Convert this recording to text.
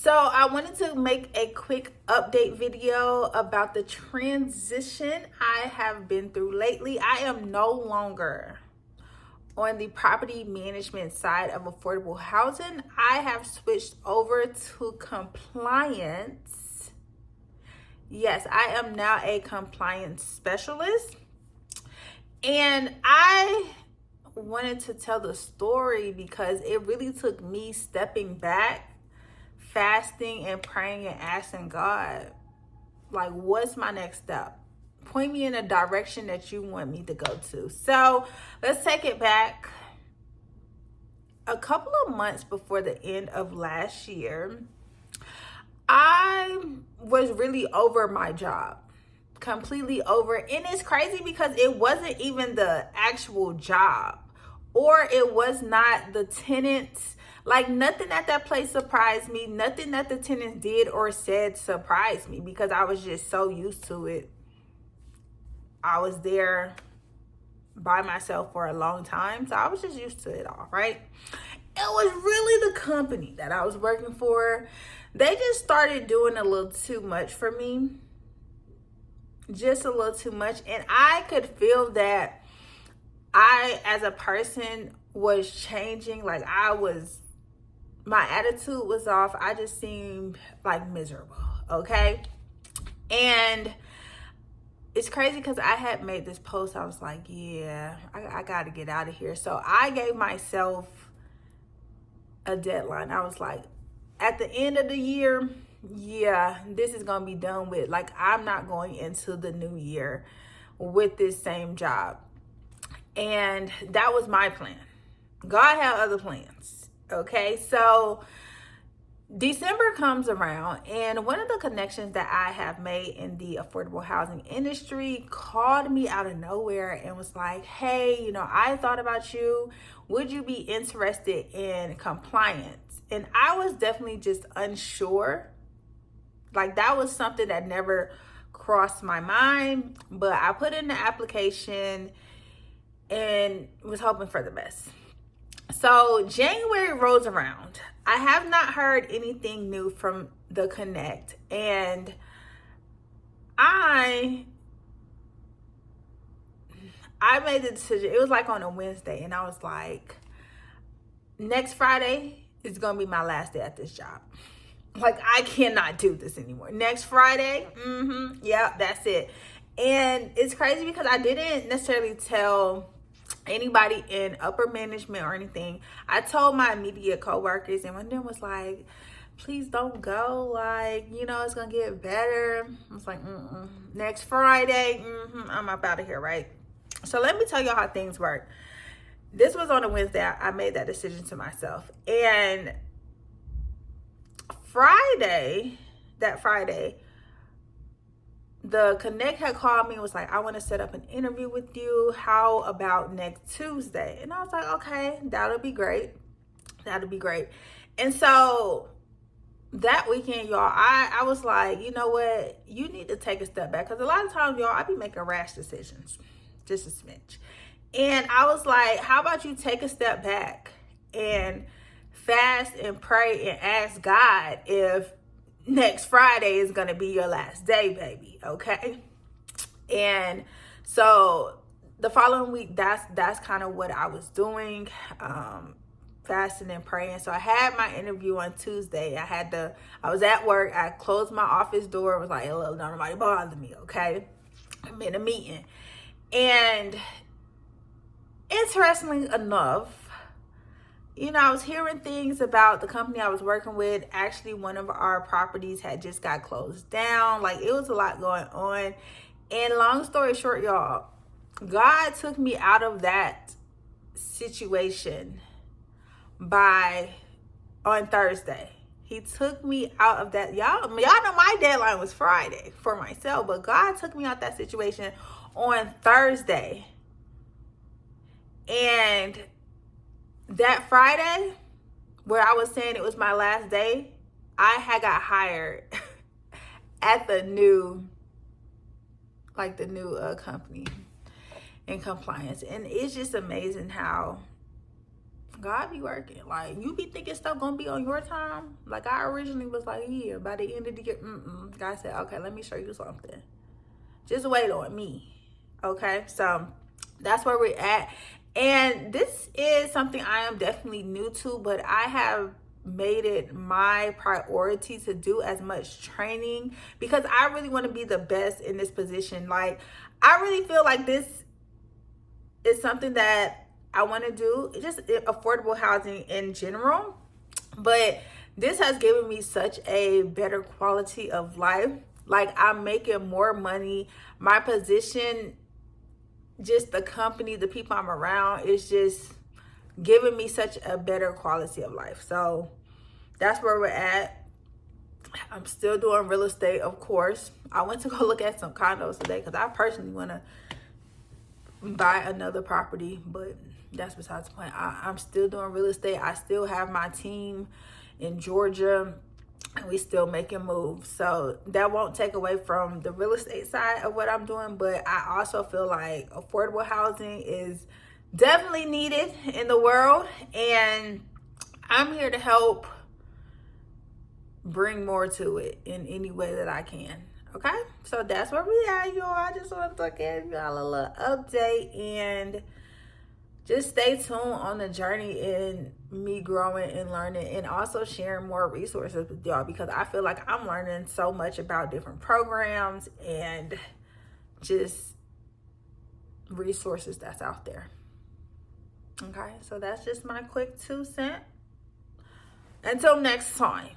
So I wanted to make a quick update video about the transition I have been through lately. I am no longer on the property management side of affordable housing. I have switched over to compliance. Yes, I am now a compliance specialist. And I wanted to tell the story because it really took me stepping back, fasting and praying and asking God, like, what's my next step? Point me in a direction that you want me to go to. So let's take it back. A couple of months before the end of last year, I was really over my job. Completely over. And it's crazy because it wasn't even the actual job, or it was not the tenants. Like, nothing at that place surprised me. Nothing that the tenants did or said surprised me because I was just so used to it. I was there by myself for a long time, so I was just used to it all, right? It was really the company that I was working for. They just started doing a little too much for me. Just a little too much. And I could feel that I, as a person, was changing. Like, my attitude was off. I just seemed like miserable, okay? And it's crazy because I had made this post. I was like, yeah, I got to get out of here. So I gave myself a deadline. I was like, at the end of the year, yeah, this is going to be done with. Like, I'm not going into the new year with this same job. And that was my plan. God had other plans. Okay, so December comes around, and one of the connections that I have made in the affordable housing industry called me out of nowhere and was like, hey, I thought about you. Would you be interested in compliance? And I was definitely just unsure. Like, that was something that never crossed my mind, but I put in the application and was hoping for the best. So January rolls around. I have not heard anything new from the Connect, and I made the decision. It was like on a Wednesday, and I was like, next Friday is gonna be my last day at this job. Like, I cannot do this anymore. Next Friday, yeah, that's it. And it's crazy because I didn't necessarily tell anybody in upper management or anything. I told my immediate coworkers, and one of them was like, please don't go. Like, it's gonna get better. I was like, next Friday, I'm up out of here, right? So let me tell y'all how things work. This was on a Wednesday. I made that decision to myself. And that Friday, the Connect had called me and was like, I want to set up an interview with you. How about next Tuesday? And I was like, okay, that'll be great. That'll be great. And so that weekend, y'all, I was like, you know what? You need to take a step back. Because a lot of times, y'all, I be making rash decisions. Just a smidge. And I was like, how about you take a step back and fast and pray and ask God if next Friday is going to be your last day, baby. Okay. And so the following week, that's kind of what I was doing, fasting and praying. So I had my interview on Tuesday. I was at work. I closed my office door. Was like, don't nobody bother me. Okay. I'm in a meeting. And interestingly enough, I was hearing things about the company I was working with. Actually, one of our properties had just got closed down. Like, it was a lot going on. And long story short, y'all, God took me out of that situation on Thursday. He took me out of that. Y'all know my deadline was Friday for myself, but God took me out that situation on Thursday. And that Friday, where I was saying it was my last day, I had got hired at the new company in compliance. And it's just amazing how God be working. Like, you be thinking stuff gonna be on your time. Like, I originally was like, yeah, by the end of the year, God said, okay, let me show you something. Just wait on me. Okay, so that's where we're at. And this is something I am definitely new to, but I have made it my priority to do as much training because I really want to be the best in this position. Like, I really feel like this is something that I want to do, just affordable housing in general. But this has given me such a better quality of life. Like, I'm making more money. My position, just the company, the people I'm around, is just giving me such a better quality of life. So that's where we're at. I'm still doing real estate, of course. I went to go look at some condos today because I personally want to buy another property, but that's besides the point. I'm still doing real estate. I still have my team in Georgia, and we still making moves. So that won't take away from the real estate side of what I'm doing, but I also feel like affordable housing is definitely needed in the world, and I'm here to help bring more to it in any way that I can. Okay, so that's where we at, y'all. I just want to give y'all a little update and just stay tuned on the journey in me growing and learning, and also sharing more resources with y'all, because I feel like I'm learning so much about different programs and just resources that's out there. Okay, so that's just my quick 2 cents. Until next time.